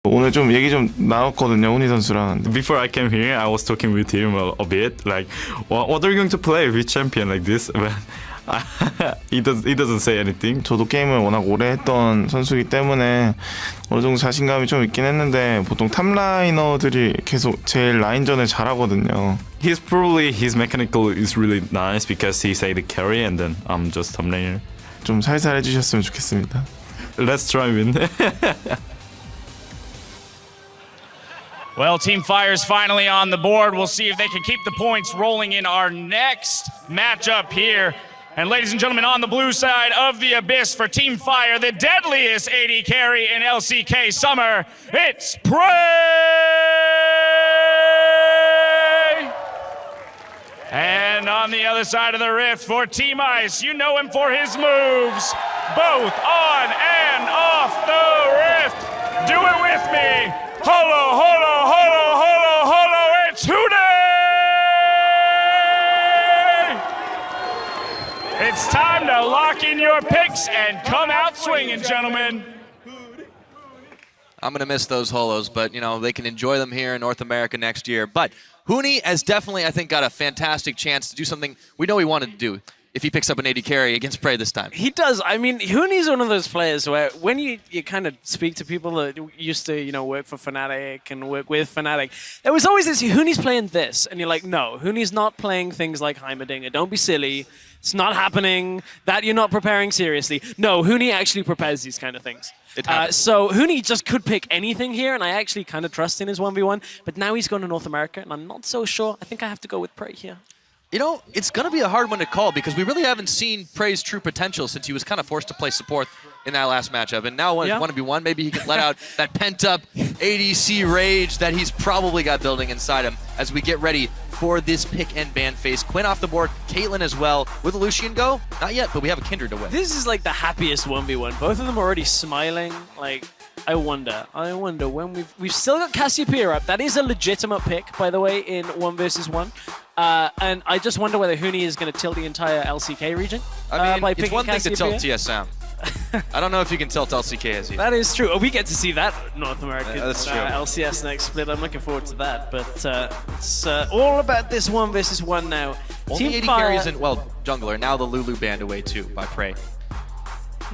오늘 좀 얘기 좀 나눴거든요, 훈이 선수랑. Before I came here, I was talking with him a bit, like, what are you going to play with champion like this? But he doesn't say anything. 저도 게임을 워낙 오래 했던 선수이기 때문에 어느 정도 자신감이 좀 있긴 했는데 보통 탑라이너들이 계속 제일 라인전을 잘하거든요. His mechanical is really nice because he say the carry and then I'm just top laner. 좀 살살 해주셨으면 좋겠습니다. Let's try win. Well, Team Fire's finally on the board. We'll see if they can keep the points rolling in our next matchup here. And ladies and gentlemen, on the blue side of the Abyss for Team Fire, the deadliest AD carry in LCK Summer, it's PraY! And on the other side of the rift for Team Ice, you know him for his moves, both on and off the rift. Do it with me. Holo, holo, holo, holo, holo, it's Huni! It's time to lock in your picks and come out swinging, gentlemen. I'm going to miss those holos, but, you know, they can enjoy them here in North America next year. But Huni has definitely, I think, got a fantastic chance to do something we know he wanted to do if he picks up an AD carry against PraY this time. He does. I mean, Huni's one of those players where when you kind of speak to people that used to, you know, work for Fnatic and work with Fnatic, there was always this, Huni's playing this. And you're like, no, Huni's not playing things like Heimerdinger. Don't be silly. It's not happening. That you're not preparing seriously. No, Huni actually prepares these kind of things. So Huni just could pick anything here, and I actually kind of trust in his 1v1. But now he's going to North America, and I'm not so sure. I think I have to go with PraY here. You know, it's going to be a hard one to call because we really haven't seen PraY's true potential since he was kind of forced to play support in that last matchup. And now, 1v1, maybe he can let out that pent-up ADC rage that he's probably got building inside him as we get ready for this pick and ban phase. Quinn off the board, Caitlyn as well. Will the Lucian go? Not yet, but we have a Kindred to win. This is like the happiest 1v1. Both of them are already smiling. Like, I wonder when we've still got Cassiopeia up. That is a legitimate pick, by the way, in 1v1. And I just wonder whether Huni is going to tilt the entire LCK region. I mean, by it's picking one thing to tilt Cassiopeia. TSM. I don't know if you can tilt LCK as you. That is true. Oh, we get to see that North American that's true. LCS next split. I'm looking forward to that. But it's all about this 1v1 now. Only Team 80 Fire, carries and, well, jungler. Now the Lulu banned away too by PraY.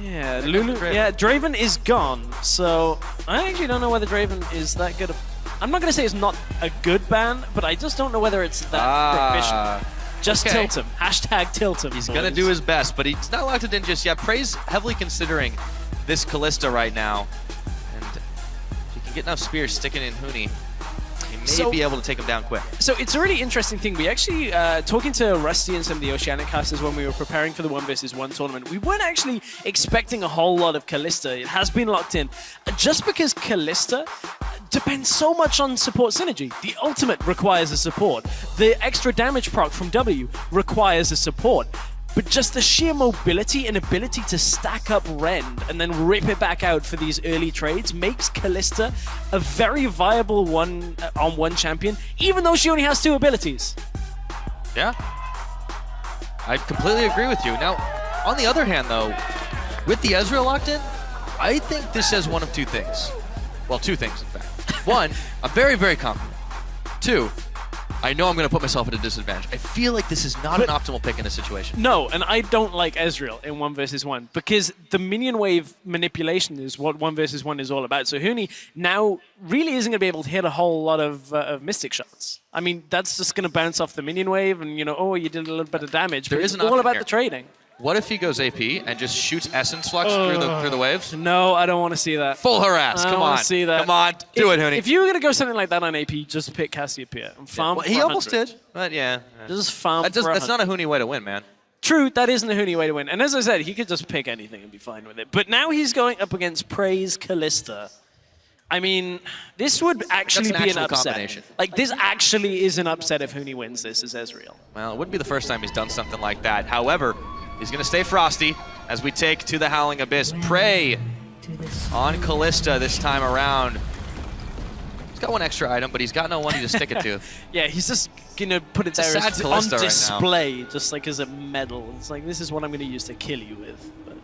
Yeah, Lulu. Yeah, Draven is gone. So I actually don't know whether Draven is that good. I'm not going to say it's not a good ban, but I just don't know whether it's that proficient. Just tilt him. Hashtag tilt him. He's going to do his best, but he's not locked it in just yet. PraY's heavily considering this Kalista right now. And if he can get enough spears sticking in Huni, he may be able to take him down quick. So it's a really interesting thing. We actually, talking to Rusty and some of the Oceanic casters when we were preparing for the 1v1 tournament, we weren't actually expecting a whole lot of Kalista. It has been locked in. Just because Kalista depends so much on support synergy. The ultimate requires a support. The extra damage proc from W requires a support. But just the sheer mobility and ability to stack up Rend and then rip it back out for these early trades makes Kalista a very viable one-on-one champion, even though she only has 2 abilities. Yeah. I completely agree with you. Now, on the other hand, though, with the Ezreal locked in, I think this says one of 2 things. Well, 2 things, in fact. 1, I'm very, very confident. 2, I know I'm going to put myself at a disadvantage. I feel like this is not an optimal pick in this situation. No, and I don't like Ezreal in 1v1 because the minion wave manipulation is what 1v1 is all about. So Huni now really isn't going to be able to hit a whole lot of Mystic shots. I mean, that's just going to bounce off the minion wave and, you know, oh, you did a little bit of damage. But it's all about the trading. What if he goes AP and just shoots Essence Flux through the waves? No, I don't want to see that. Full harass. Come on. See that. Come on. Do it, Huni. If you were going to go something like that on AP, just pick Cassiopeia and farm well, he almost did, but yeah. Just farm That's not a Huni way to win, man. True, that isn't a Huni way to win. And as I said, he could just pick anything and be fine with it. But now he's going up against PraY's Kalista. I mean, this would actually be an upset. Like, this actually is an upset if Huni wins this as Ezreal. Well, it wouldn't be the first time he's done something like that. However, he's going to stay frosty as we take to the Howling Abyss. PraY on Kalista this time around. He's got 1 extra item, but he's got no one to stick it to. Yeah, he's just going to put it there on display, just like as a medal. It's like, this is what I'm going to use to kill you with. But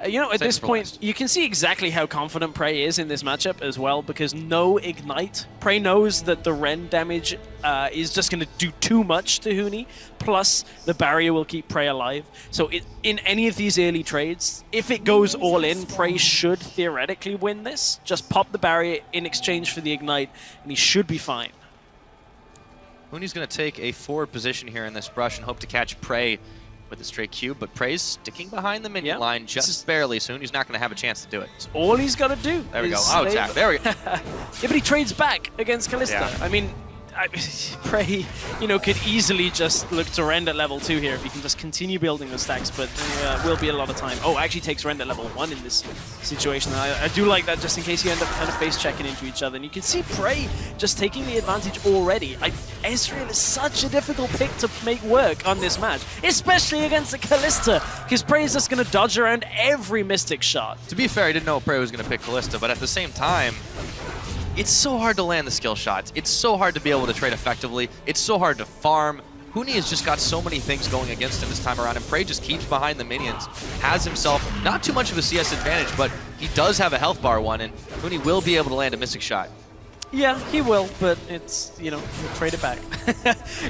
You know, at Save this it for point, last. you can see exactly how confident PraY is in this matchup as well, because no Ignite. PraY knows that the Ren damage is just going to do too much to Huni, plus the barrier will keep PraY alive. So in any of these early trades, if it goes all in, PraY should theoretically win this. Just pop the barrier in exchange for the Ignite, and he should be fine. Huni's going to take a forward position here in this brush and hope to catch PraY with a straight cube, but PraY's sticking behind the minion line just barely, so Huni's not going to have a chance to do it. It's all he's got to do. There we go. is Oh, save- tap. There we go. Yeah, but he trades back against Kalista. Yeah. I mean, PraY, you know, could easily just look to rend at level 2 here if he can just continue building the stacks, but there will be a lot of time. Oh, actually takes rend at level 1 in this situation. I do like that, just in case you end up kind of face checking into each other. And you can see PraY just taking the advantage already. Ezreal is such a difficult pick to make work on this match, especially against the Kalista, because PraY is just going to dodge around every Mystic shot. To be fair, I didn't know PraY was going to pick Kalista, but at the same time, it's so hard to land the skill shots. It's so hard to be able to trade effectively. It's so hard to farm. Huni has just got so many things going against him this time around, and PraY just keeps behind the minions, has himself not too much of a CS advantage, but he does have a health bar one, and Huni will be able to land a Mystic shot. Yeah, he will, but it's, you know, he'll trade it back.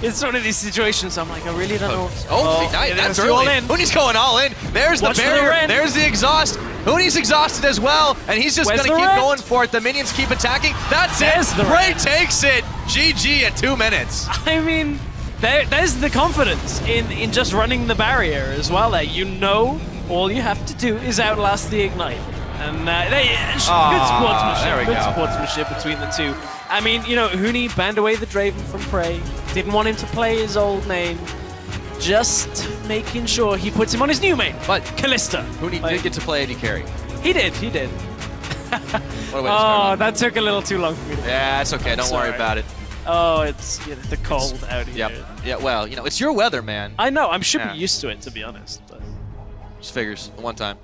It's one of these situations I'm like, I really don't know. Oh, Ignite, that's early. all in. Huni's going all in. There's Watch the for the barrier. Ren. There's the exhaust. Huni's exhausted as well, and he's just Where's going to the keep Ren? going for it. The minions keep attacking. That's There's it. the PraY Ren. takes it. GG at 2 minutes. I mean, there's the confidence in just running the barrier as well. There, you know, all you have to do is outlast the Ignite. And good sportsmanship. there we Good go. sportsmanship between the two. I mean, you know, Huni banned away the Draven from PraY. Didn't want him to play his old main. Just making sure he puts him on his new main. But Kalista. Huni did get to play AD carry. He did. What a way to Oh, start. that took a little too long for me. Yeah, it's okay. Don't worry Sorry. about it. Oh, it's the cold out here. Yep. Yeah, well, you know, it's your weather, man. I know. I should Yeah. be used to it, to be honest. But Just figures. One time.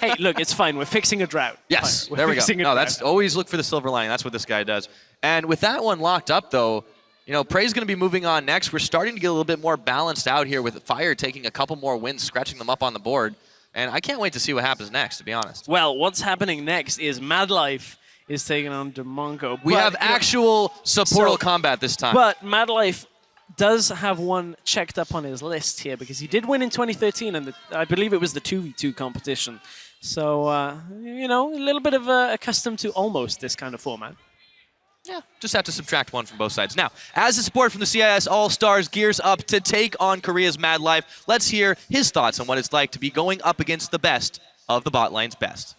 hey, look, it's fine. We're fixing a drought. Yes, Fine. We're there we go. fixing a No, drought. that's always look for the silver lining. That's what this guy does. And with that one locked up, though, you know, PraY's going to be moving on next. We're starting to get a little bit more balanced out here with Fire taking a couple more wins, scratching them up on the board. And I can't wait to see what happens next, to be honest. Well, what's happening next is Mad Life is taking on Demonco. We have actual supportal combat this time. But Mad Life does have one checked up on his list here because he did win in 2013, and I believe it was the 2v2 competition. So, you know, a little bit of accustomed to almost this kind of format. Yeah, just have to subtract one from both sides. Now, as the support from the CIS All-Stars gears up to take on Korea's Mad Life, let's hear his thoughts on what it's like to be going up against the best of the bot lane's best.